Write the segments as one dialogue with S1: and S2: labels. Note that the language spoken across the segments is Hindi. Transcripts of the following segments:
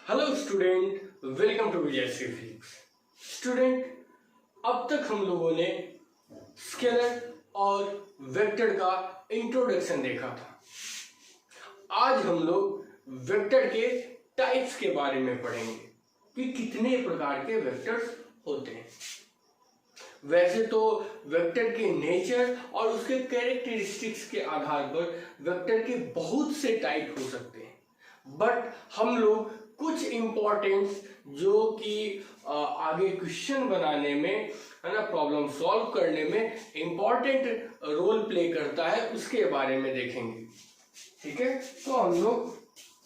S1: Hello student, welcome to Vijayshree physics. Student, अब तक हम लोगों ने स्केलर और वेक्टर का इंट्रोडक्शन देखा था। आज हम लोग वेक्टर के टाइप्स के बारे में पढ़ेंगे कि कितने प्रकार के वेक्टर्स होते हैं। वैसे तो वेक्टर के नेचर और उसके कैरेक्टरिस्टिक्स के आधार पर वेक्टर के बहुत से टाइप हो सकते हैं, बट हम लोग कुछ इम्पोर्टेंट जो कि आगे क्वेश्चन बनाने में, है ना, प्रॉब्लम सॉल्व करने में इम्पोर्टेंट रोल प्ले करता है, उसके बारे में देखेंगे। ठीक है, तो हम लोग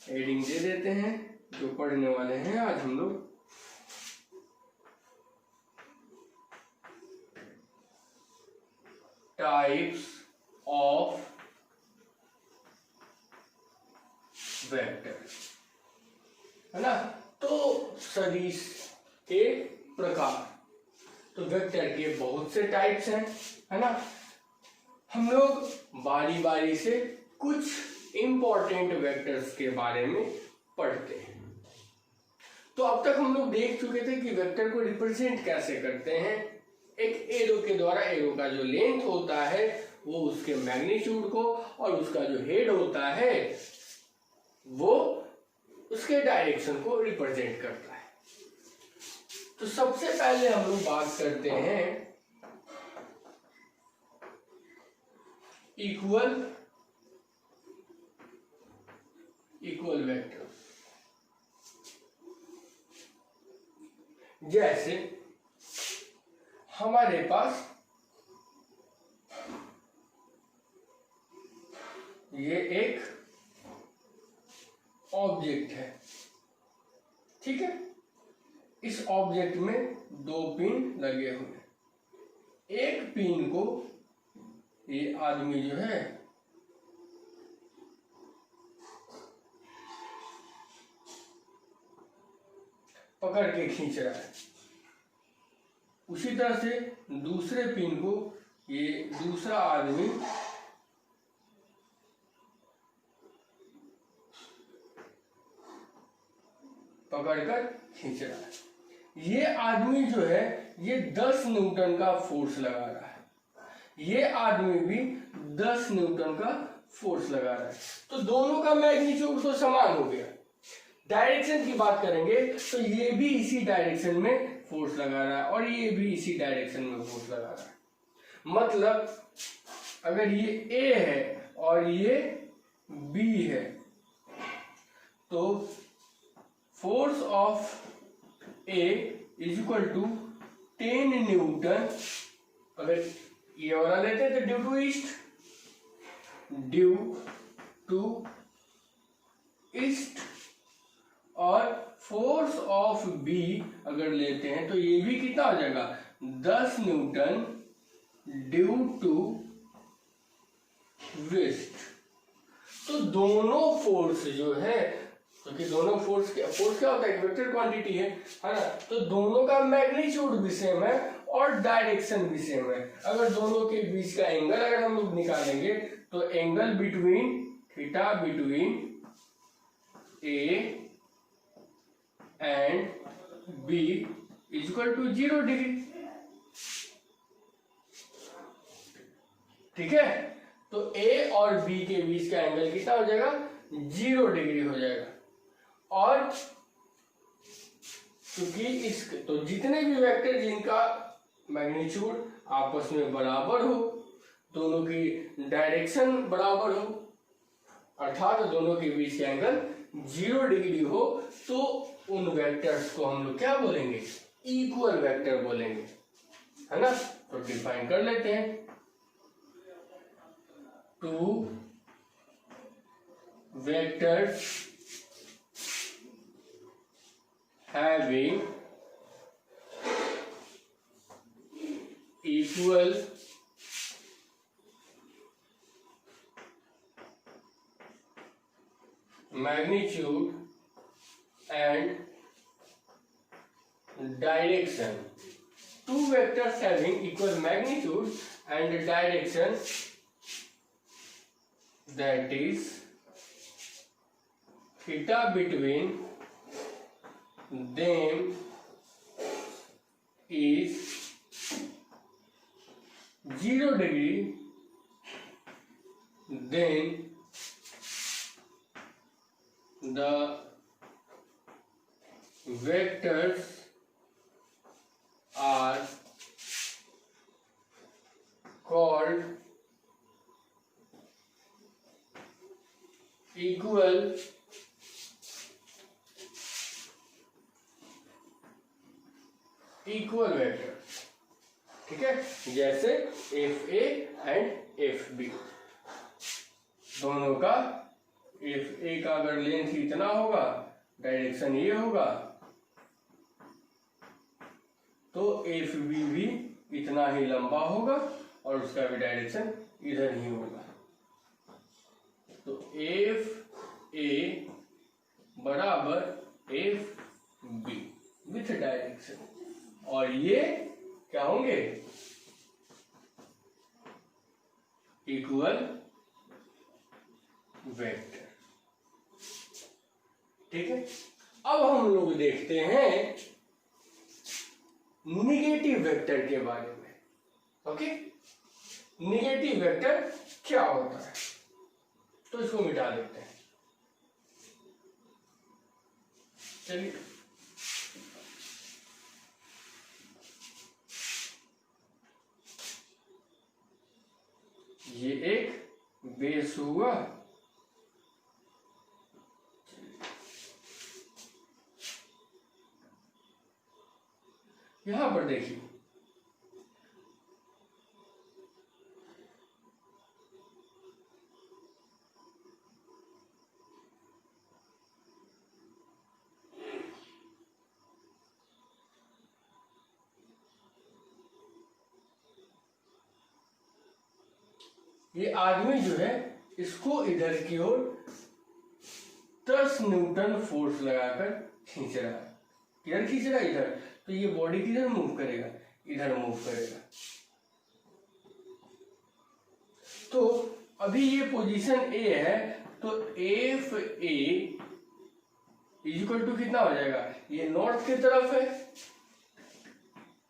S1: हेडिंग दे देते हैं जो पढ़ने वाले हैं आज हम लोग। टाइप्स ऑफ वेक्टर, है ना। तो सदिश के प्रकार, तो वेक्टर के बहुत से टाइप्स हैं, है ना। हम लोग बारी बारी से कुछ इंपॉर्टेंट वेक्टर्स के बारे में पढ़ते हैं। तो अब तक हम लोग देख चुके थे कि वेक्टर को रिप्रेजेंट कैसे करते हैं। एक एरो के द्वारा, एरो का जो लेंथ होता है वो उसके मैग्नीट्यूड को, और उसका जो हेड होता है वो उसके डायरेक्शन को रिप्रेजेंट करता है। तो सबसे पहले हम लोग बात करते हैं इक्वल वेक्टर। जैसे हमारे पास ये एक ऑब्जेक्ट है, ठीक है। इस ऑब्जेक्ट में दो पिन लगे हुए हैं। एक पिन को ये आदमी जो है पकड़ के खींच रहा है, उसी तरह से दूसरे पिन को ये दूसरा आदमी पकड़कर खींच रहा है। ये आदमी जो है ये 10 न्यूटन का फोर्स लगा रहा है, ये आदमी भी 10 न्यूटन का फोर्स लगा रहा है। तो दोनों का मैग्नीट्यूड तो समान हो गया। डायरेक्शन की बात करेंगे तो ये भी इसी डायरेक्शन में फोर्स लगा रहा है और ये भी इसी डायरेक्शन में फोर्स लगा रहा है। मतलब अगर ये A है और ये B है तो force of A is equal to 10 newton. अगर ये वाला लेते हैं तो ड्यू टू ईस्ट, और फोर्स ऑफ B अगर लेते हैं तो ये भी कितना हो जाएगा 10 न्यूटन ड्यू टू वेस्ट। तो दोनों फोर्स जो है, क्योंकि दोनों फोर्स क्या होता है, वेक्टर क्वांटिटी है ना। तो दोनों का मैग्नीट्यूड भी सेम है और डायरेक्शन भी सेम है। अगर दोनों के बीच का एंगल अगर हम लोग निकालेंगे तो angle between theta between A and B is equal to 0 degree. ठीक है, तो A और B के बीच का एंगल कितना हो जाएगा 0 डिग्री हो जाएगा। और क्योंकि तो जितने भी वेक्टर जिनका मैग्नीट्यूड आपस में बराबर हो, दोनों की डायरेक्शन बराबर हो, अर्थात दोनों के बीच का एंगल 0 डिग्री हो, तो उन वेक्टर्स को हम लोग क्या बोलेंगे, इक्वल वेक्टर बोलेंगे, है ना। तो डिफाइन कर लेते हैं। Two vectors having equal magnitude and direction. Two vectors having equal magnitude and direction, that is theta between them is 0 degree, then the vectors are called equal vector. ठीक है, जैसे F A and F B दोनों का, एफ ए का अगर लेंथ इतना होगा, डायरेक्शन ये होगा, तो एफ बी भी इतना ही लंबा होगा और उसका भी डायरेक्शन इधर ही होगा। तो एफ ए बराबर एफ बी विथ डायरेक्शन, और ये क्या होंगे, इक्वल वेक्टर। ठीक है, अब हम लोग देखते हैं निगेटिव वेक्टर के बारे में। ओके, निगेटिव वेक्टर क्या होता है, तो इसको मिटा देते हैं। चलिए, ये एक बेस हुआ, यहां पर देखिए ये आदमी जो है इसको इधर की ओर 10 न्यूटन फोर्स लगाकर खींच रहा है। किधर खींच रहा है, इधर। तो ये बॉडी किधर मूव करेगा, इधर मूव करेगा। तो अभी ये पोजीशन ए है, तो एफ ए इक्वल टू कितना हो जाएगा, ये नॉर्थ की तरफ है,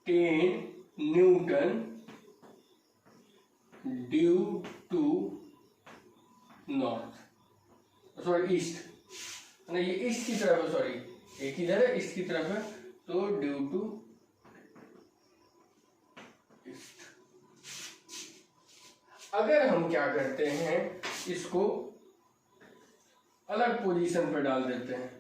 S1: 10 newton due to north, sorry east, नहीं ये ईस्ट की तरफ है, सॉरी एक इधर है, ईस्ट की तरफ है, तो ड्यू टू ईस्ट। अगर हम क्या करते हैं, इसको अलग पोजीशन पर डाल देते हैं,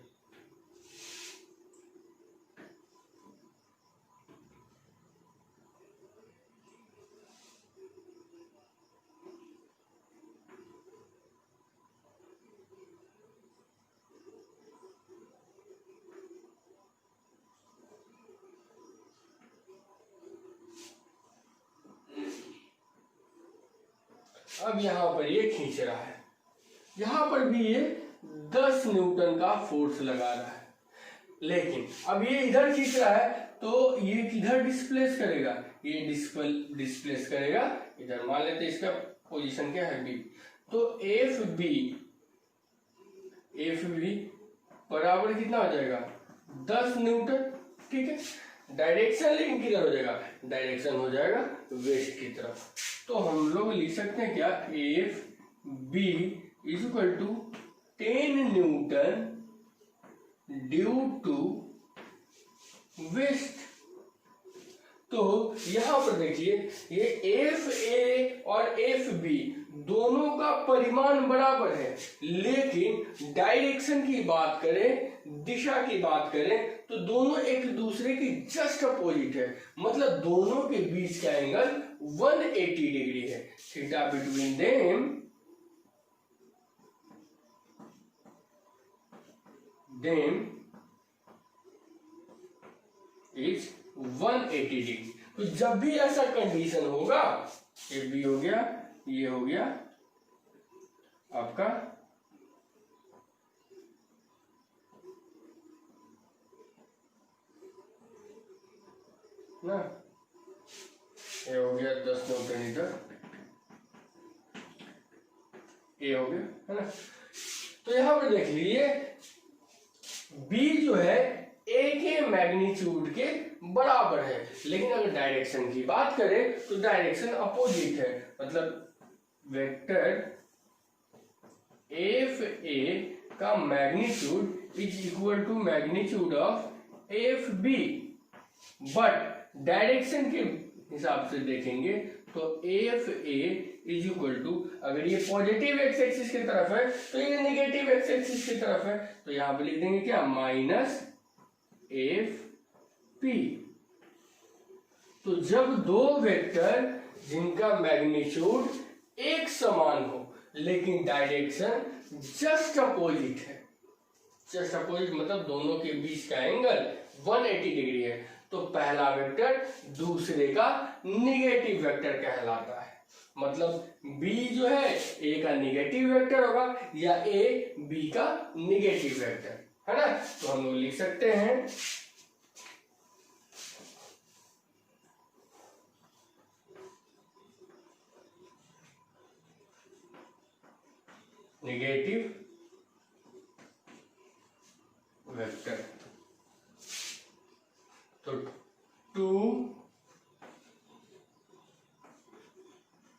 S1: अब यहां पर ये खींच रहा है, यहां पर भी ये 10 न्यूटन का फोर्स लगा रहा है, लेकिन अब ये इधर खींच रहा है, तो ये किधर डिस्प्लेस करेगा, ये डिस्प्लेस करेगा इधर। मान लेते इसका पोजीशन क्या है, बी। तो एफ बी बराबर कितना हो जाएगा, 10 न्यूटन। ठीक है, डायरेक्शन लेकिन किधर हो जाएगा, डायरेक्शन हो जाएगा वेस्ट की तरफ। तो हम लोग लिख सकते हैं क्या, F B is equal to 10 newton due to west. तो यहां पर देखिए, ये एफ ए और एफ बी दोनों का परिमाण बराबर है, लेकिन डायरेक्शन की बात करें, दिशा की बात करें, तो दोनों एक दूसरे की जस्ट अपोजिट है। मतलब दोनों के बीच का एंगल 180 डिग्री है। Theta between them is 180 degree. तो जब भी ऐसा कंडीशन होगा, ये बी हो गया, ये हो गया आपका ना, ये हो गया 10 न्यूटन इधर, ये हो गया, है ना। तो यहां पर देख लीजिए, बी जो है ए मैग्नीट्यूड के बराबर है। लेकिन अगर डायरेक्शन की बात करें तो डायरेक्शन अपोजिट है, मतलब वेक्टर एफ ए का magnitude is equal to magnitude of F B, but direction के हिसाब से देखेंगे तो F A is equal to, अगर ये पॉजिटिव एक्स एक्सिस की तरफ है तो ये नेगेटिव एक्स एक्सिस की तरफ है, तो यहां पे लिख देंगे क्या, माइनस एफ पी। तो जब दो वेक्टर जिनका मैग्नीट्यूड एक समान हो लेकिन डायरेक्शन जस्ट अपोजिट है, जस्ट अपोजिट मतलब दोनों के बीच का एंगल 180 डिग्री है, तो पहला वेक्टर दूसरे का निगेटिव वेक्टर कहलाता है। मतलब b जो है a का निगेटिव वेक्टर होगा या a b का निगेटिव वेक्टर है ना। तो हम लोग लिख सकते हैं नेगेटिव वेक्टर। तो to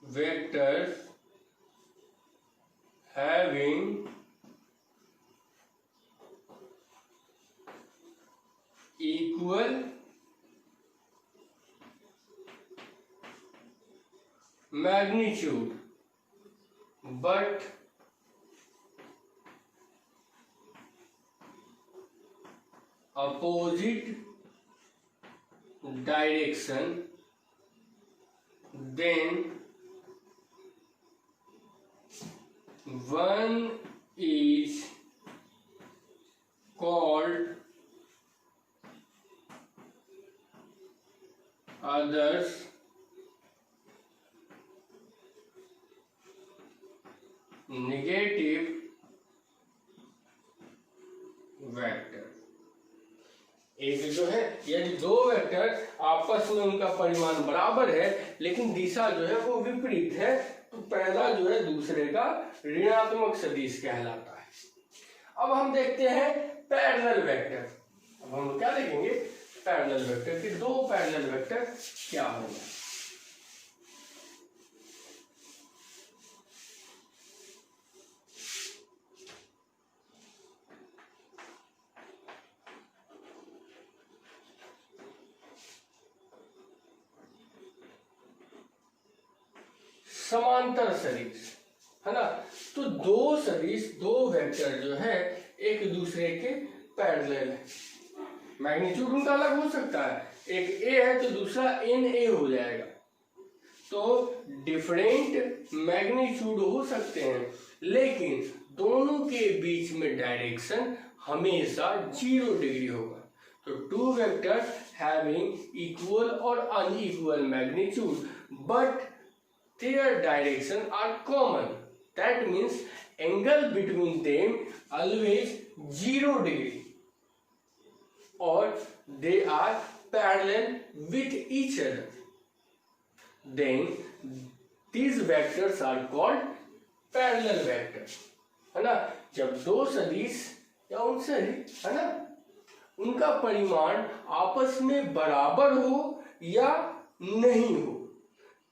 S1: vectors having equal magnitude but opposite direction, then one is called others negative vector. एक जो है यदि दो वेक्टर आपस में उनका परिमाण बराबर है लेकिन दिशा जो है वो विपरीत है, तो पहला जो है दूसरे का ऋणात्मक सदिश कहलाता है। अब हम देखते हैं पैरेलल वेक्टर। अब हम क्या देखेंगे, पैरेलल वेक्टर के दो पैरेलल वेक्टर क्या होंगे। समांतर सदिश है ना। तो दो सदिश, दो वेक्टर जो है एक दूसरे के पैरेलल है, मैग्नीट्यूड उनका अलग हो सकता है, एक ए है तो दूसरा एन ए हो जाएगा, तो डिफरेंट मैग्नीट्यूड हो सकते हैं लेकिन दोनों के बीच में डायरेक्शन हमेशा 0 डिग्री होगा। तो टू वेक्टर हैविंग इक्वल और unequal magnitude but their direction are common, that means angle between them always 0 degree or they are parallel with each other, then these vectors are called parallel vectors है ना। जब दो सदिश या उनसे है ना उनका परिमाण आपस में बराबर हो या नहीं हो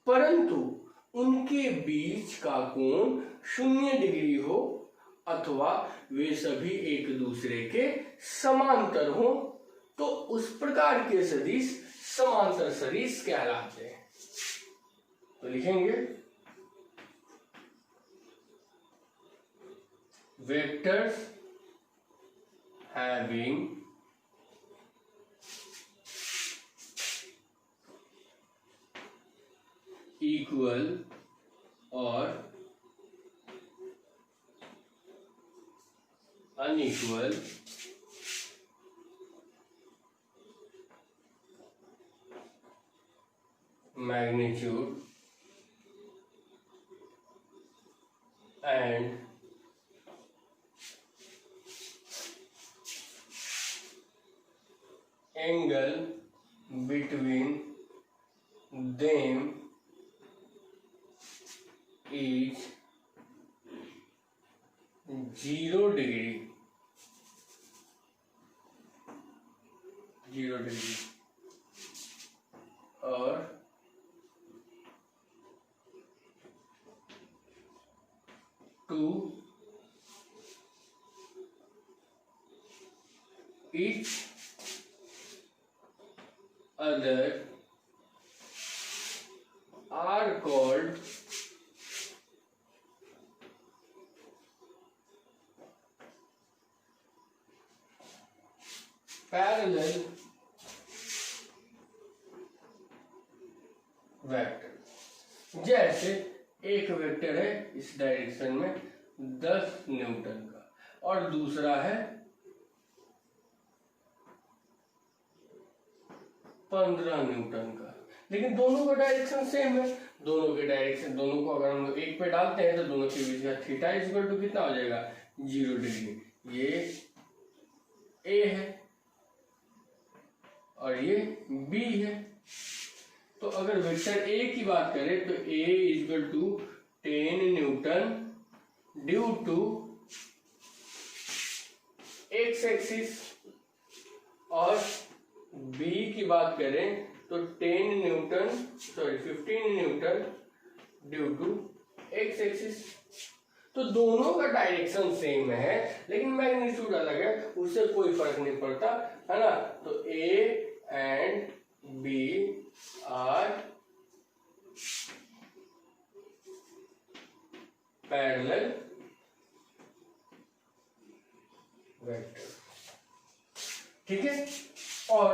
S1: परंतु उनके बीच का कोण 0 डिग्री हो अथवा वे सभी एक दूसरे के समांतर हो, तो उस प्रकार के सदिश समांतर सदिश कहलाते हैं। तो लिखेंगे वेक्टर्स हैविंग इक्वल और unequal magnitude and angle between them is 0 degree 0 degree और 2 each other are called parallel vector. जैसे एक वेक्टर है इस डायरेक्शन में 10 न्यूटन का और दूसरा है 15 न्यूटन का, लेकिन दोनों का डायरेक्शन सेम है। दोनों के डायरेक्शन, दोनों को अगर हम एक पे डालते हैं तो दोनों के बीच का थीटा इक्वल टू कितना हो जाएगा? 0 डिग्री। ये ए है और ये बी है। तो अगर वेक्टर ए की बात करें तो A equal to 10 newton due to X axis, और बी की बात करें तो 15 newton due to X axis. तो दोनों का डायरेक्शन सेम है लेकिन मैग्नीट्यूड अलग है, उससे कोई फर्क नहीं पड़ता, है ना। तो A and B are parallel vector, ठीक है। और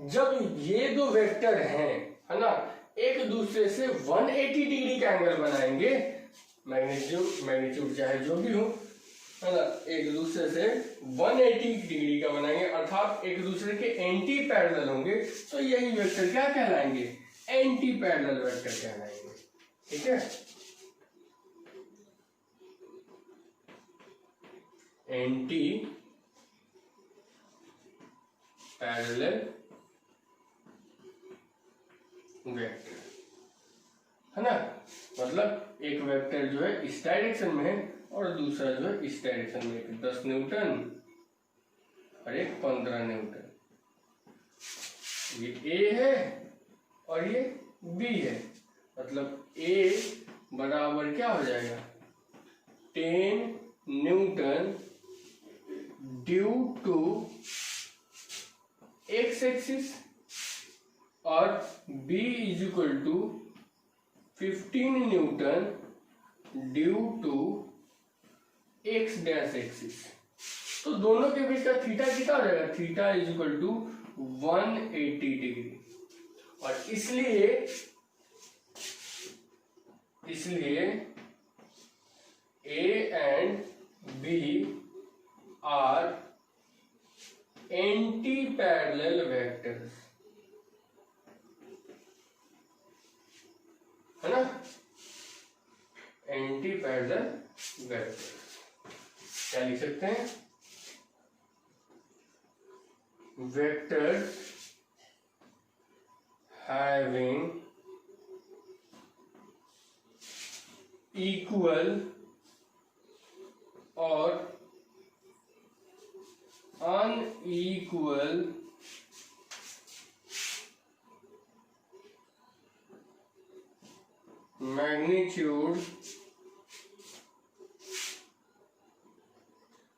S1: जब ये दो वेक्टर हैं, है ना, एक दूसरे से 180 डिग्री का एंगल बनाएंगे, मैग्नीट्यूड चाहे जो भी हो, है ना, एक दूसरे से 180 डिग्री का बनाएंगे, अर्थात एक दूसरे के एंटी पैरेलल होंगे, तो यही वेक्टर क्या कहलाएंगे? एंटी पैरेलल वेक्टर कहलाएंगे, ठीक है। एंटी पैरेलल वेक्टर, है ना, मतलब एक वेक्टर जो है इस डायरेक्शन में है और दूसरा जो है इस डायरेक्शन में, एक 10 न्यूटन और एक 15 न्यूटन। ये ए है और ये बी है, मतलब ए बराबर क्या हो जाएगा? 10 newton due to X axis और B is equal to 15 newton due to X dash axis. तो दोनों के बीच का थीटा कितना हो जाएगा? Theta is equal to 180 degree. और इसलिए A and B are anti parallel vectors, है ना, एंटी पैरेलल वेक्टर। क्या लिख सकते हैं? वेक्टर्स हैविंग इक्वल और unequal magnitude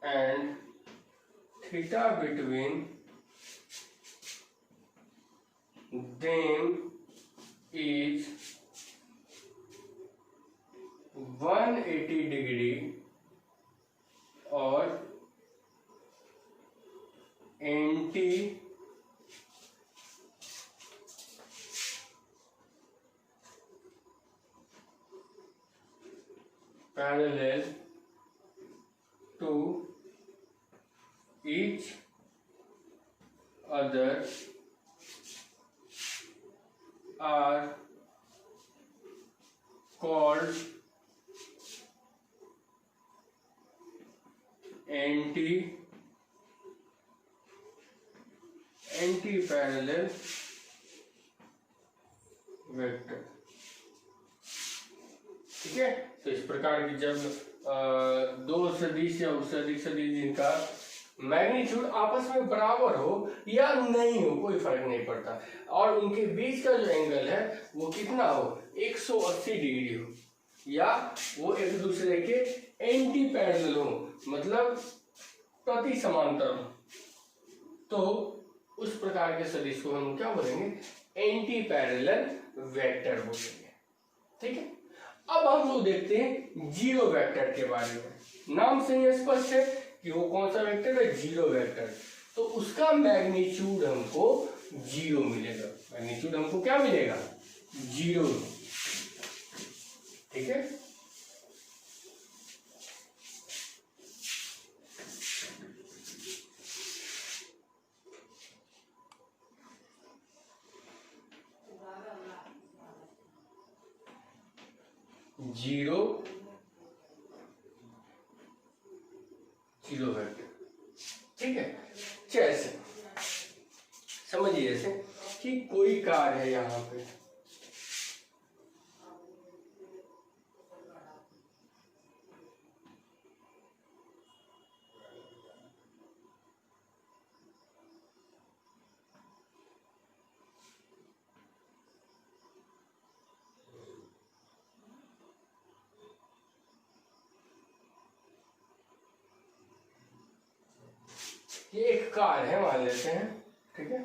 S1: and theta between them is 180 degree और anti parallel to each other are called anti-parallel vector. ठीक है। तो इस प्रकार की जब दो सदिश या उससे अधिक सदिश जिनका मैग्नीट्यूड आपस में बराबर हो या नहीं हो कोई फर्क नहीं पड़ता, और उनके बीच का जो एंगल है वो कितना हो, 180 डिग्री हो, या वो एक दूसरे के एंटी पैरेलल हो, मतलब प्रति समांतर हो, तो उस प्रकार के सदिश को हम क्या बोलेंगे, एंटी पैरेलल वेक्टर बोलेंगे। ठीक है, अब हम लोग देखते हैं जीरो वेक्टर के बारे में। नाम से ही स्पष्ट है कि वो कौन सा वेक्टर है, जीरो वेक्टर। तो उसका मैग्नीट्यूड हमको जीरो मिलेगा, मैग्नीट्यूड हमको क्या मिलेगा, जीरो। ठीक है, जीरो जीरो वेक्टर। ठीक है, जैसे समझिए जैसे कि कोई कार है यहाँ पे, ये एक कार है मान लेते हैं। ठीक है,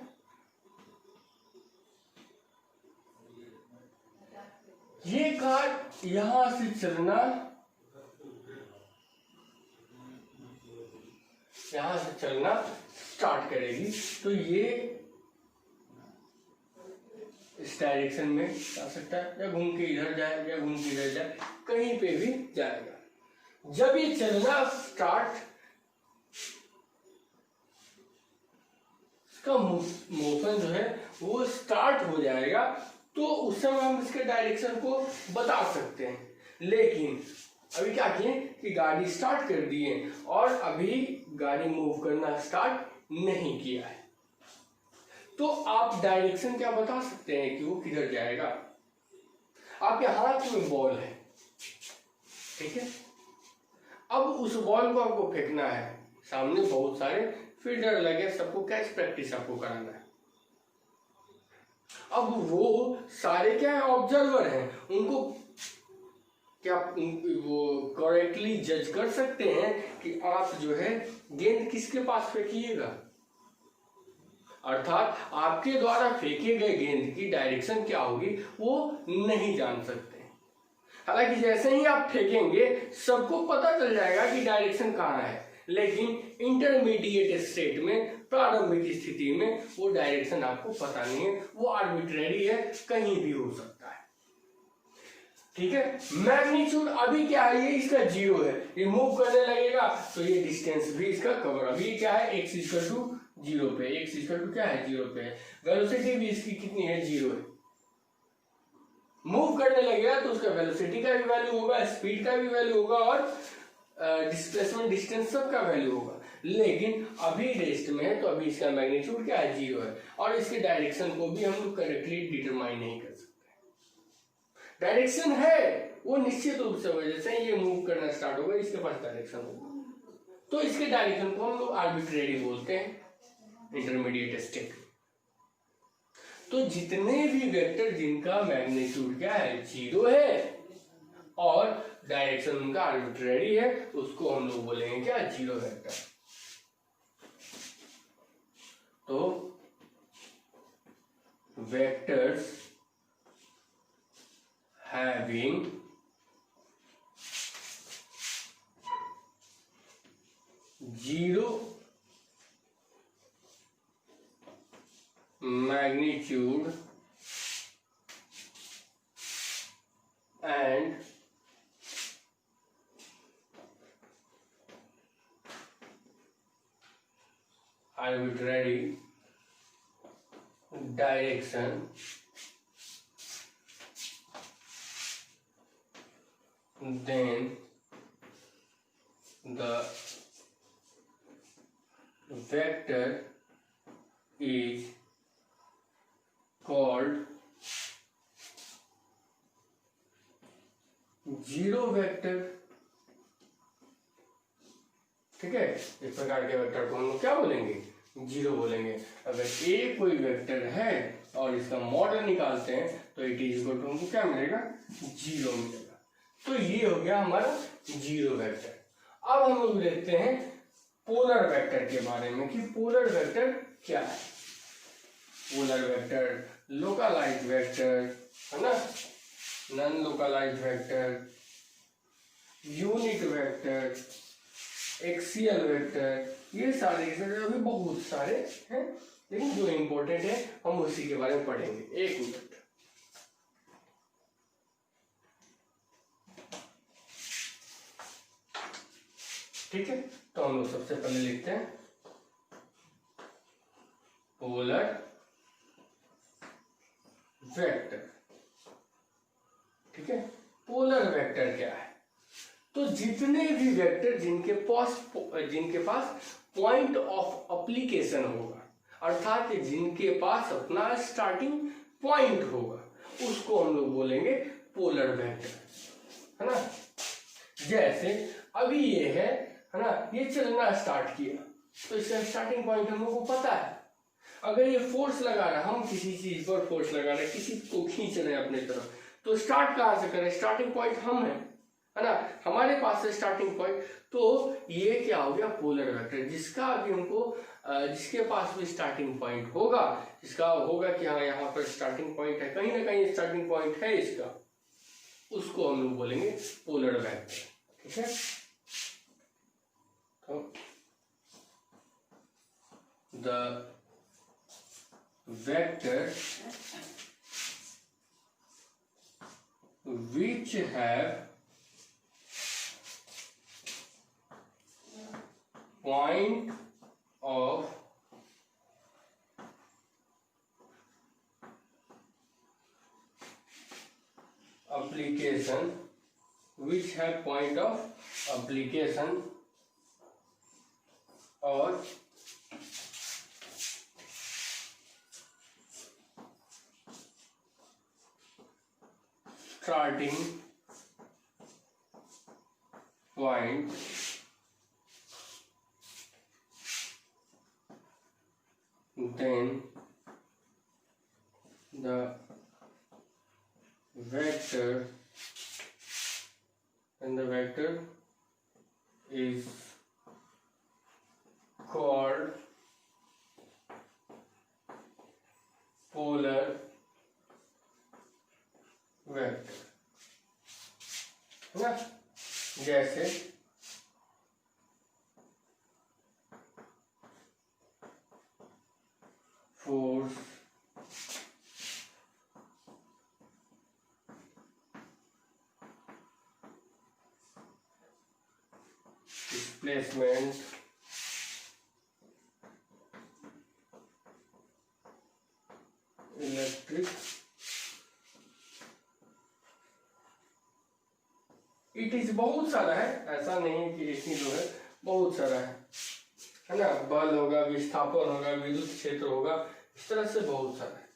S1: ये कार यहां से चलना, यहां से चलना स्टार्ट करेगी, तो ये इस डायरेक्शन में जा सकता है, या घूम के इधर जाए या घूम के इधर जाए, कहीं पे भी जाएगा। जब ये चलना स्टार्ट, इसका मोशन जो है वो स्टार्ट हो जाएगा, तो उस समय हम इसके डायरेक्शन को बता सकते हैं। लेकिन अभी क्या किए कि गाड़ी स्टार्ट कर दिए और अभी गाड़ी मूव करना स्टार्ट नहीं किया है, तो आप डायरेक्शन क्या बता सकते हैं कि वो किधर जाएगा। आपके हाथ में बॉल है, ठीक है, अब उस बॉल को आपको फेंकना है, सामने बहुत सारे फील्डर लगे, सबको कैच प्रैक्टिस आपको कराना है। अब वो सारे क्या है, ऑब्जर्वर हैं, उनको क्या वो करेक्टली जज कर सकते हैं कि आप जो है गेंद किसके पास फेंकिएगा, अर्थात आपके द्वारा फेंके गए गेंद की डायरेक्शन क्या होगी वो नहीं जान सकते। हालांकि जैसे ही आप फेंकेंगे सबको पता चल जाएगा कि डायरेक्शन कहाँ है, लेकिन इंटरमीडिएट स्टेट में, प्रारंभिक स्थिति में वो डायरेक्शन आपको पता नहीं है, वो आर्बिट्रेरी है, कहीं भी हो सकता है। ठीक है, मैग्नीट्यूड अभी क्या है, ये इसका जीरो है, ये मूव करने लगेगा तो ये डिस्टेंस भी इसका कवर, अभी क्या है x इक्वल टू जीरो पे, x इक्वल टू क्या है, जीरो पे है। वेलोसिटी भी इसकी कितनी है, जीरो है। मूव करने लगेगा तो उसका वेलोसिटी का भी वैल्यू होगा, स्पीड का भी वैल्यू होगा, और डिस्प्लेसमेंट डिस्टेंस सब का वैल्यू होगा। लेकिन अभी रेस्ट में है तो अभी इसका मैग्नीट्यूड क्या है, जीरो है, और इसके डायरेक्शन को भी हम लोग करेक्टली डिटरमाइन नहीं कर सकते। डायरेक्शन है वो निश्चित रूप से होगा, जैसे ये मूव करना स्टार्ट होगा इसके पास डायरेक्शन होगा, तो इसके डायरेक्शन को हम लोग आर्बिट्रेरी बोलते हैं इंटरमीडिएट स्टेट। तो जितने भी वेक्टर जिनका मैग्नीट्यूड क्या है, जीरो है, और डायरेक्शन उनका आर्बिट्रेरी है, उसको हम लोग बोलेंगे क्या, जीरो वेक्टर। तो vectors having zero magnitude and arbitrary direction, then the vector is called zero vector। ठीक है, इस प्रकार के वेक्टर को हम लोग क्या बोलेंगे, जीरो बोलेंगे। अगर ए कोई वेक्टर है और इसका मॉडल निकालते हैं तो इट इज इक्वल टू हमको क्या मिलेगा, जीरो मिलेगा। तो ये हो गया हमारा जीरो वेक्टर। अब हम लोग देखते हैं पोलर वेक्टर के बारे में कि पोलर वेक्टर क्या है। पोलर वेक्टर, लोकलाइज्ड वेक्टर है ना, non localised vector, unit vector, axial vector, ये सारे अभी बहुत सारे हैं, लेकिन जो इंपॉर्टेंट है हम उसी के बारे में पढ़ेंगे। एक मिनट, ठीक है। तो हम लोग सबसे पहले लिखते हैं पोलर वेक्टर। ठीक है, पोलर वेक्टर क्या है, तो जितने भी वेक्टर जिनके पास पॉइंट ऑफ एप्लीकेशन होगा, अर्थात जिनके पास अपना स्टार्टिंग पॉइंट होगा, उसको हम लोग बोलेंगे पोलर वेक्टर, है ना। जैसे अभी ये है ना, ये चलना स्टार्ट किया तो इसका स्टार्टिंग पॉइंट हम लोग को पता है। अगर ये फोर्स लगा रहा है, हम किसी चीज पर फोर्स लगा रहे हैं, किसी को खींच रहे हैं अपने तरफ, तो स्टार्ट कहाँ से करें, स्टार्टिंग पॉइंट हम है ना, हमारे पास है स्टार्टिंग पॉइंट। तो ये क्या हो गया, पोलर वेक्टर, जिसका भी हमको जिसके पास भी स्टार्टिंग पॉइंट होगा, जिसका होगा कि हाँ यहाँ पर स्टार्टिंग पॉइंट है, कहीं ना कहीं स्टार्टिंग पॉइंट है इसका, उसको हम लोग बोलेंगे पोलर वेक्टर। ठीक है, तो the vector which have point of application, which have point of application or starting point then the vector is called polar vector, है ना। जैसे force, displacement, electric, it is बहुत सारा है, ऐसा नहीं कि एक ही जो है, बहुत सारा है ना। बल होगा, विस्थापन होगा, विद्युत क्षेत्र होगा, इस तरह से बहुत सारा है।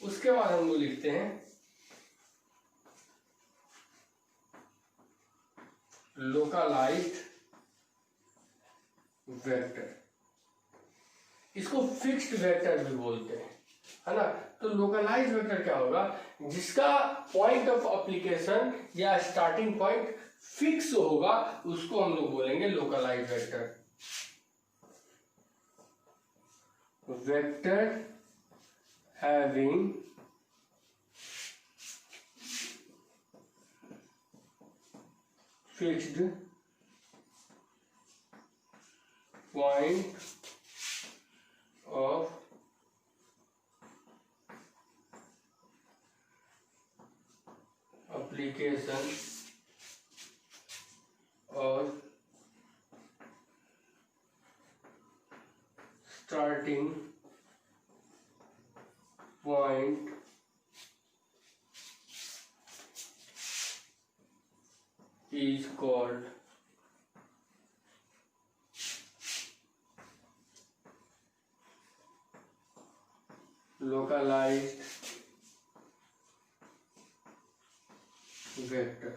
S1: उसके बाद हम लोग लिखते हैं लोकलाइज्ड वेक्टर, इसको फिक्स्ड वेक्टर भी बोलते हैं, है ना। तो लोकलाइज्ड वेक्टर क्या होगा, जिसका पॉइंट ऑफ एप्लीकेशन या स्टार्टिंग पॉइंट फिक्स होगा, उसको हम लोग बोलेंगे localised vector. Vector having fixed point of application और starting point is called localized vector।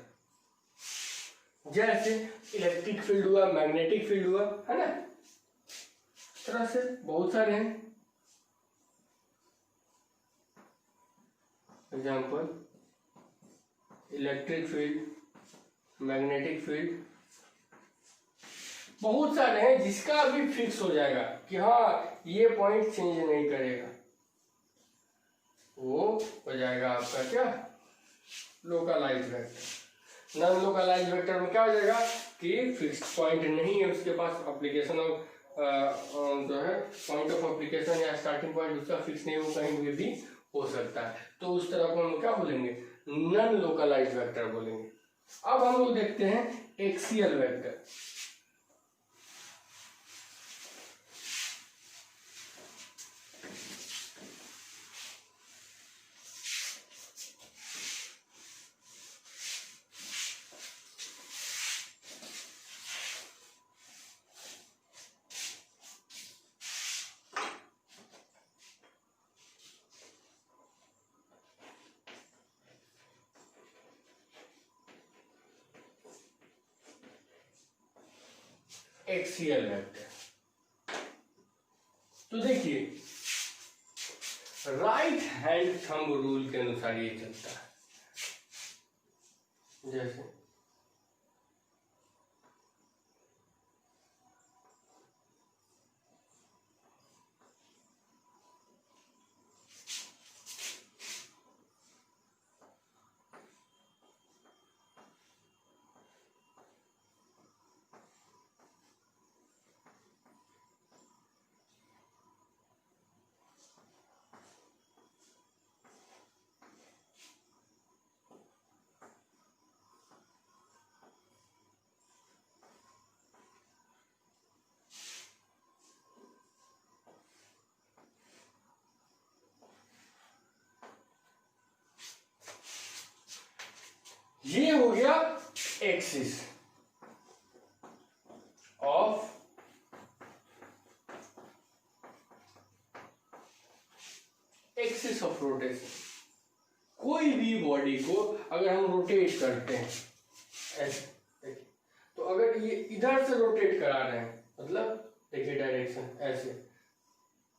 S1: जैसे इलेक्ट्रिक फील्ड हुआ, मैग्नेटिक फील्ड हुआ, है ना, इस तरह से बहुत सारे हैं। Example electric field, magnetic field, बहुत सारे हैं जिसका अभी फिक्स हो जाएगा कि हाँ ये पॉइंट चेंज नहीं करेगा, वो हो जाएगा आपका क्या, localise vector. Non localise vector में क्या हो जाएगा कि फिक्स्ड पॉइंट नहीं है उसके पास, एप्लीकेशन ऑफ जो है पॉइंट ऑफ एप्लीकेशन या स्टार्टिंग पॉइंट उसका फिक्स नहीं, वो कहीं भी हो सकता है, तो उस तरह को हम क्या बोलेंगे, नॉन लोकलाइज वेक्टर बोलेंगे। अब हम लोग देखते हैं एक्सियल वेक्टर। एक्सियल वेक्टर, तो देखिए राइट हैंड थंब रूल के अनुसार ये चलता है। जैसे ये हो गया एक्सिस ऑफ रोटेशन। कोई भी बॉडी को अगर हम रोटेट करते हैं ऐसे, तो अगर ये इधर से रोटेट करा रहे हैं, मतलब देखिए डायरेक्शन ऐसे,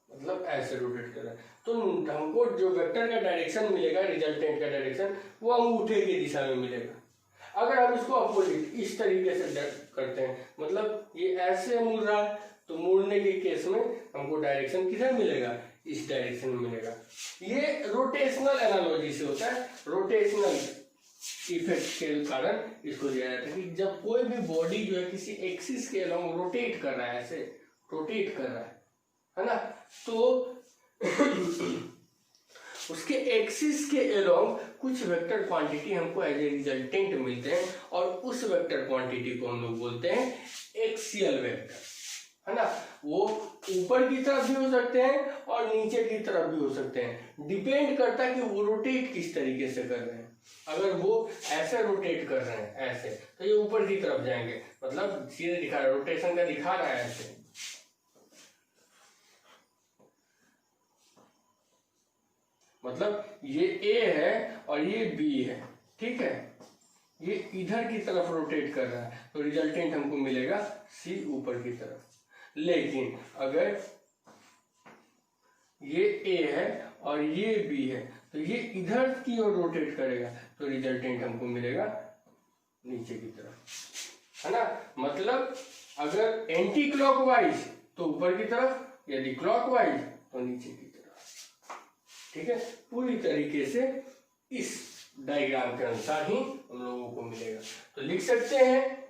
S1: मतलब ऐसे रोटेट कर रहा है, तो हमको जो वेक्टर का डायरेक्शन मिलेगा, रिजल्टेंट का डायरेक्शन, वो अंगूठे की दिशा में मिलेगा। अगर हम इसको अपोजिट इस तरीके से करते हैं, मतलब ये ऐसे मुड़ रहा है, तो मुड़ने के केस में हमको डायरेक्शन किधर मिलेगा, इस डायरेक्शन में मिलेगा। ये रोटेशनल एनालॉजी से होता है, रोटेशनल इफेक्ट के कारण इसको दिया जाता है कि जब कोई भी बॉडी जो है किसी एक्सिस के अलोंग रोटेट कर रहा है, ऐसे रोटेट कर रहा है ना, तो उसके एक्सिस के अलोंग कुछ वेक्टर क्वांटिटी हमको एज ए रिजल्टेंट मिलते हैं, और उस वेक्टर क्वांटिटी को हम लोग बोलते हैं एक्सियल वेक्टर, है ना। वो ऊपर की तरफ भी हो सकते हैं और नीचे की तरफ भी हो सकते हैं, डिपेंड करता है कि वो रोटेट किस तरीके से कर रहे हैं। अगर वो ऐसे रोटेट कर रहे हैं ऐसे, तो ये ऊपर की तरफ जाएंगे, मतलब सीधे दिखा रहा है, रोटेशन का दिखा रहा है ऐसे, मतलब ये ए है और ये बी है, ठीक है, ये इधर की तरफ रोटेट कर रहा है, तो रिजल्टेंट हमको मिलेगा सी ऊपर की तरफ। लेकिन अगर ये ए है और ये बी है, तो ये इधर की ओर रोटेट करेगा, तो रिजल्टेंट हमको मिलेगा नीचे की तरफ, है ना। मतलब अगर एंटी क्लॉकवाइज तो ऊपर की तरफ, यदि क्लॉकवाइज तो नीचे की तरफ, ठीक है। पूरी तरीके से इस डायग्राम के अनुसार ही हम लोगों को मिलेगा। तो लिख सकते हैं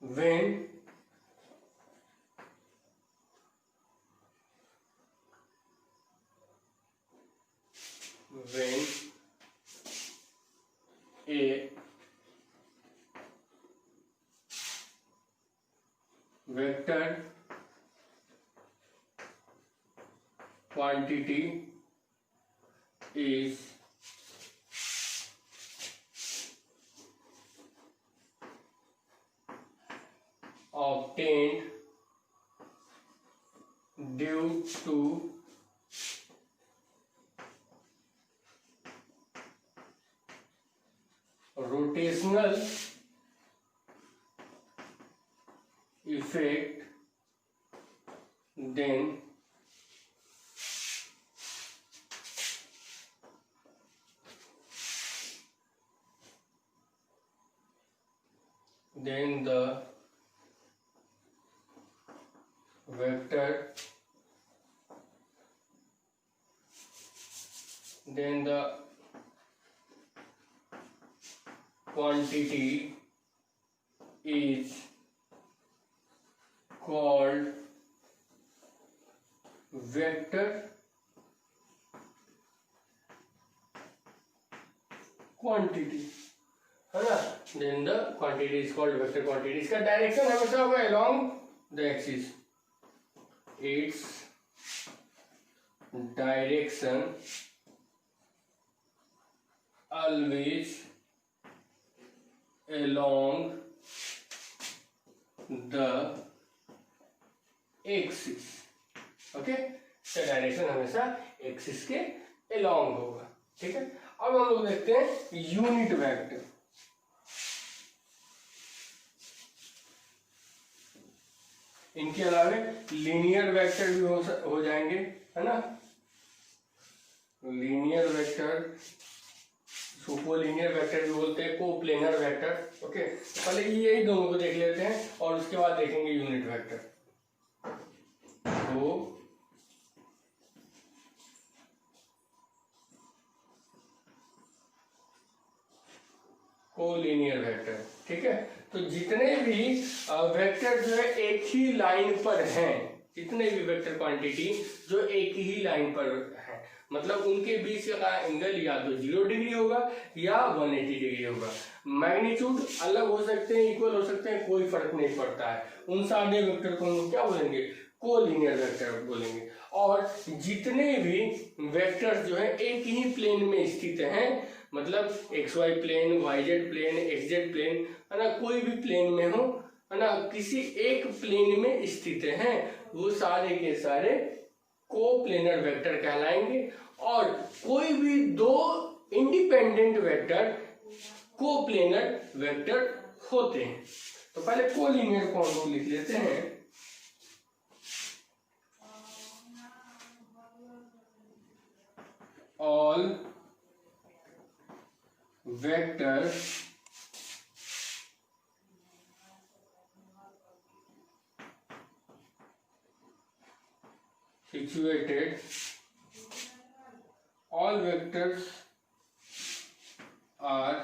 S1: when a vector quantity is obtained due to perfect, then the vector, then the quantity is called vector quantity, है ना। then the quantity is called vector quantity. इसका डायरेक्शन हमेशा होगा along the axis, its direction always along the axis. Okay, इसका डायरेक्शन हमेशा एक्सिस के along होगा, ठीक है। अब हम लोग देखते हैं यूनिट वेक्टर। इनके अलावे लीनियर वेक्टर भी हो जाएंगे, है ना। लीनियर वेक्टर, कोलिनियर वेक्टर भी बोलते हैं, कोप्लेनर वेक्टर। ओके, तो पहले यही दोनों को देख लेते हैं और उसके बाद देखेंगे यूनिट वेक्टर। तो कोलिनियर वेक्टर, ठीक है। तो जितने भी वेक्टर जो है एक ही लाइन पर हैं, जितने भी वेक्टर क्वांटिटी जो एक ही लाइन पर है, मतलब उनके बीच का एंगल या तो 0 डिग्री होगा या 180 डिग्री होगा। मैग्नीट्यूड अलग हो सकते हैं, इक्वल हो सकते हैं, कोई फर्क नहीं पड़ता है। उन सारे वेक्टर को हम क्या बोलेंगे, कोलिनियर वेक्टर बोलेंगे। और जितने भी वेक्टर्स जो है एक ही प्लेन में स्थित हैं, मतलब XY plane, YZ plane, XZ plane, है ना, कोई भी प्लेन में हो, है ना, किसी एक प्लेन में स्थित हैं, वो सारे के सारे कोप्लेनर वेक्टर कहलाएंगे। और कोई भी दो इंडिपेंडेंट वेक्टर कोप्लेनर वेक्टर होते हैं। तो पहले कोलिनियर को हम लोग लिख लेते हैं। All vectors situated, all vectors are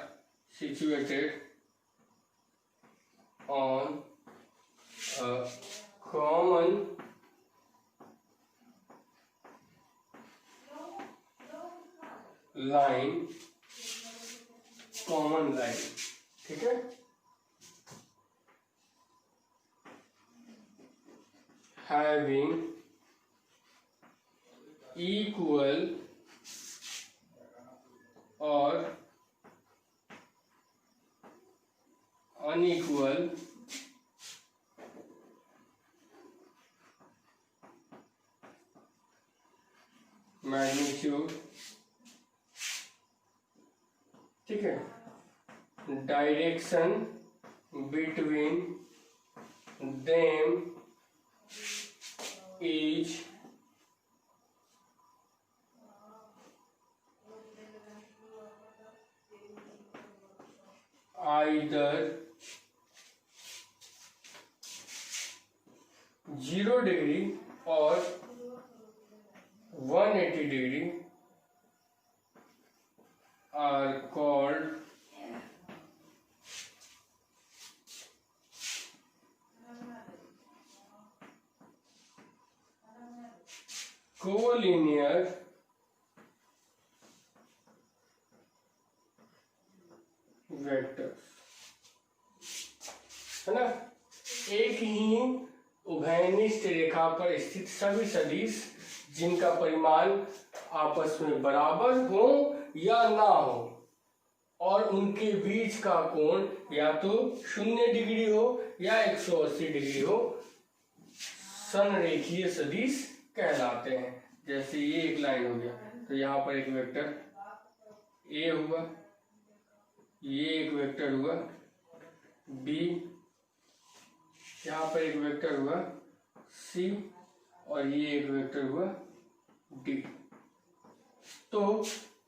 S1: situated on a common line, common line, ठीक है। having equal or unequal magnitude, ठीक है। Direction between them is either 0 degree और 180 degree are called collinear vector, है ना। एक ही उभयनिष्ठ रेखा पर स्थित सभी सदिश जिनका परिमाण आपस में बराबर हो या ना हो और उनके बीच का कोण या तो 0 डिग्री हो या 180 डिग्री हो, संरेखीय सदिश कहलाते हैं। जैसे ये एक लाइन हो गया, तो यहाँ पर एक वेक्टर ए हुआ, ये एक वेक्टर हुआ बी, यहाँ पर एक वेक्टर हुआ C और ये एक वेक्टर हुआ D। तो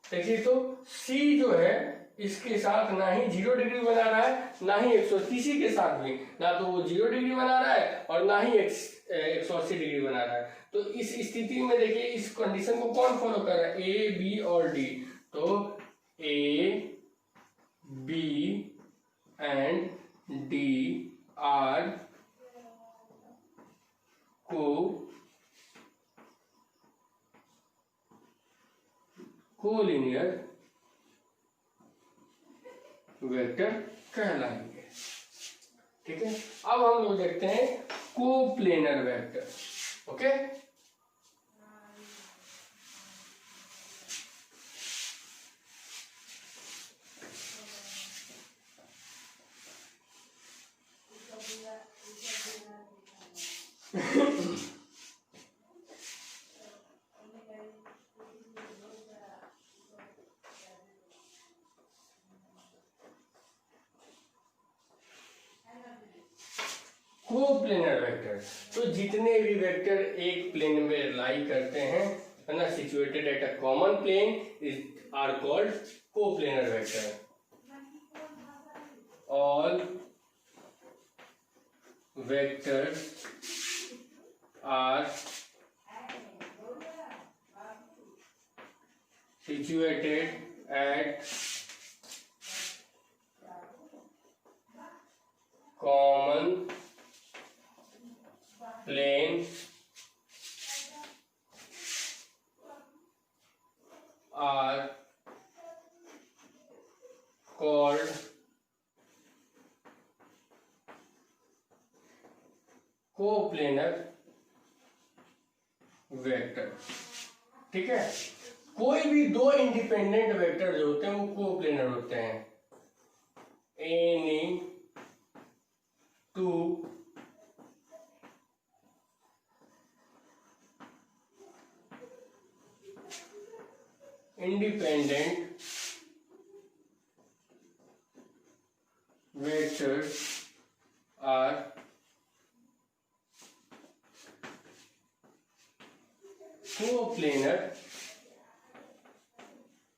S1: देखिए, तो C जो है इसके साथ ना ही 0 डिग्री बना रहा है, ना ही 180 के साथ भी, ना तो वो 0 डिग्री बना रहा है और ना ही 180 डिग्री बना रहा है। तो इस स्थिति में देखिए, इस कंडीशन को कौन फॉलो कर रहा है? A, B और D। तो A, B and D are collinear vector कहलाएंगे। ठीक है, अब हम लोग देखते हैं coplanar vector. Okay, coplanar vector, तो जितने भी वेक्टर एक प्लेन में लाई करते हैं, है ना, situated at a common plane, is are called coplanar vector. All vectors are situated at common plane are called coplanar vector. ठीक है, कोई भी दो इंडिपेंडेंट वेक्टर जो होते हैं वो कोप्लेनर होते हैं। Any two independent vectors are coplanar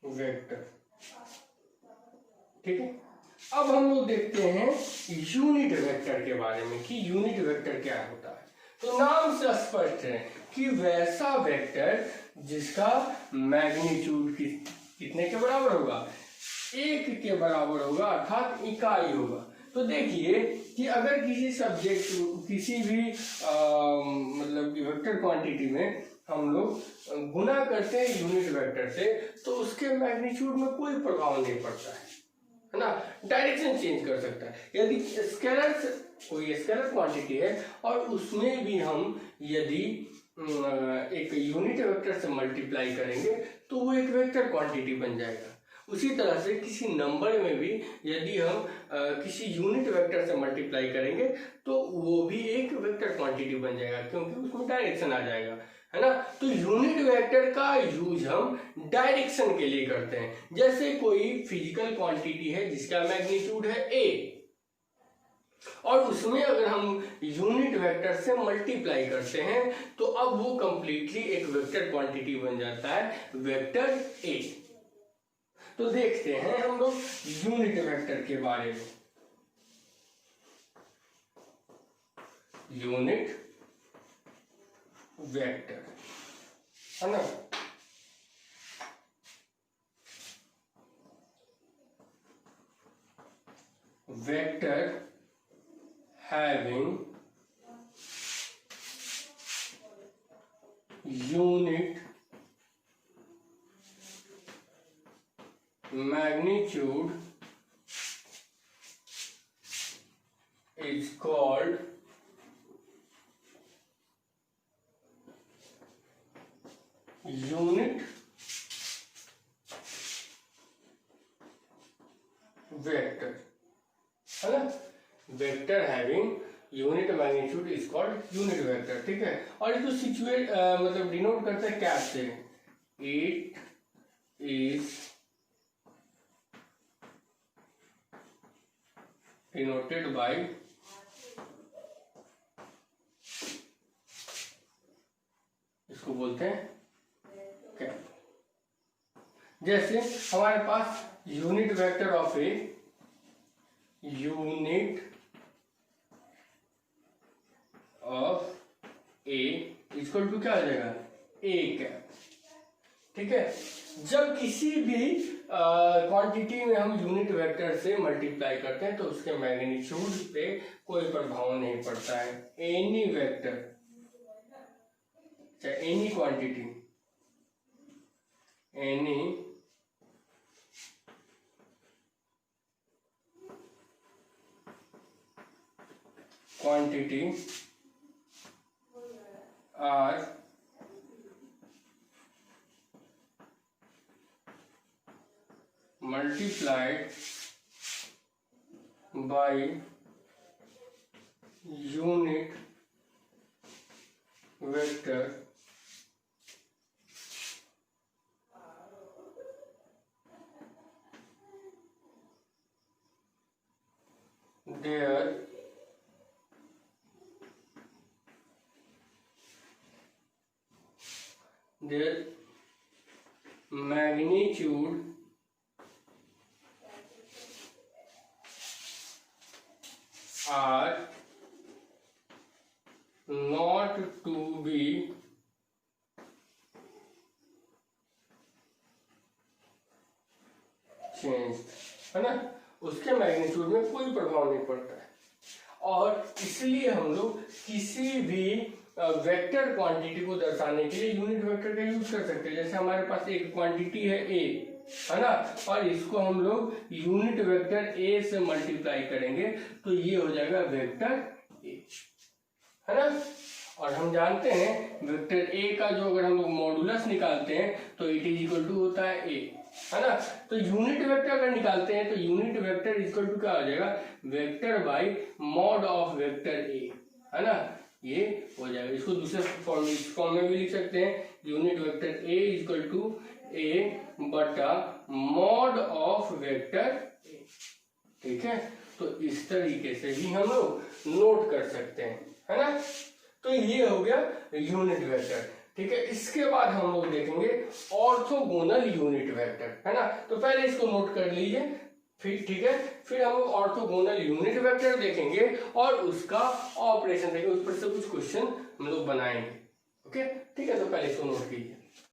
S1: vector। ठीक है, अब हम लोग देखते हैं यूनिट वेक्टर के बारे में कि यूनिट वेक्टर क्या होता है। तो नाम से स्पष्ट है कि वैसा वेक्टर जिसका मैग्नीट्यूड कितने के बराबर होगा? 1 के बराबर होगा, अर्थात इकाई होगा। तो देखिए कि अगर किसी सब्जेक्ट, किसी भी मतलब वेक्टर क्वांटिटी में हम लोग गुना करते हैं यूनिट वेक्टर से, तो उसके मैग्नीट्यूड में कोई प्रभाव नहीं पड़ता है ना, डायरेक्शन चेंज कर सकता है। यदि स्केलर, कोई स्केलर क्वांटिटी है और उसमें भी हम यदि एक यूनिट वेक्टर से मल्टीप्लाई करेंगे तो वो एक वेक्टर क्वांटिटी बन जाएगा। उसी तरह से किसी नंबर में भी यदि हम किसी यूनिट वेक्टर से मल्टीप्लाई करेंगे तो वो भी एक वेक्टर क्वांटिटी बन जाएगा, क्योंकि उसमें डायरेक्शन आ जाएगा, है ना। तो यूनिट वेक्टर का यूज हम डायरेक्शन के लिए करते हैं। जैसे कोई फिजिकल क्वांटिटी है जिसका मैग्नीट्यूड है a, और उसमें अगर हम यूनिट वेक्टर से मल्टीप्लाई करते हैं तो अब वो कंप्लीटली एक वेक्टर क्वांटिटी बन जाता है, वेक्टर a। तो देखते हैं हम लोग यूनिट वेक्टर के बारे में। यूनिट वेक्टर, है ना, vector having unit magnitude is called unit vector, है ना। Vector having unit magnitude is called unit vector. ठीक है, और ये जो सिचुएट मतलब डिनोट करता है क्या से, इट इज डिनोटेड बाय उसको बोलते हैं कैप। जैसे हमारे पास unit vector of A, unit of A equal to क्या आ जाएगा, ए कैप। ठीक है, जब किसी भी क्वांटिटी में हम यूनिट वेक्टर से मल्टीप्लाई करते हैं तो उसके मैग्नीट्यूड पे कोई प्रभाव नहीं पड़ता है। एनी वेक्टर चाहे any quantity, any quantity are multiplied by unit vector their magnitude are not to be changed, है ना, उसके मैग्नीट्यूड में कोई प्रभाव नहीं पड़ता है। और इसलिए हम लोग किसी भी वेक्टर क्वांटिटी को दर्शाने के लिए यूनिट वेक्टर का यूज कर सकते हैं। जैसे हमारे पास एक क्वांटिटी है ए, है ना, और इसको हम लोग यूनिट वेक्टर ए से मल्टीप्लाई करेंगे तो ये हो जाएगा वेक्टर ए, है ना। और हम जानते हैं वेक्टर ए का जो अगर हम लोग मॉडुलस निकालते हैं तो इट इज इक्वल टू होता है ए, है ना। तो यूनिट वेक्टर अगर निकालते हैं तो यूनिट वेक्टर इक्वल टू क्या हो जाएगा, vector by mod of vector A, है ना, ये हो जाएगा। इसको दूसरे फॉर्म में भी लिख सकते हैं, unit vector A equal to A बटा मॉड ऑफ वेक्टर ए। ठीक है, तो इस तरीके से भी हम लोग नोट कर सकते हैं, है ना। तो ये हो गया यूनिट वेक्टर। ठीक है, इसके बाद हम लोग देखेंगे ऑर्थोगोनल यूनिट वेक्टर, है ना। तो पहले इसको नोट कर लीजिए, फिर ठीक है, फिर हम लोग ऑर्थोगोनल यूनिट वेक्टर देखेंगे और उसका ऑपरेशन देखेंगे, उस पर से कुछ क्वेश्चन हम लोग बनाएंगे। ओके, ठीक है, तो पहले इसको नोट कीजिए।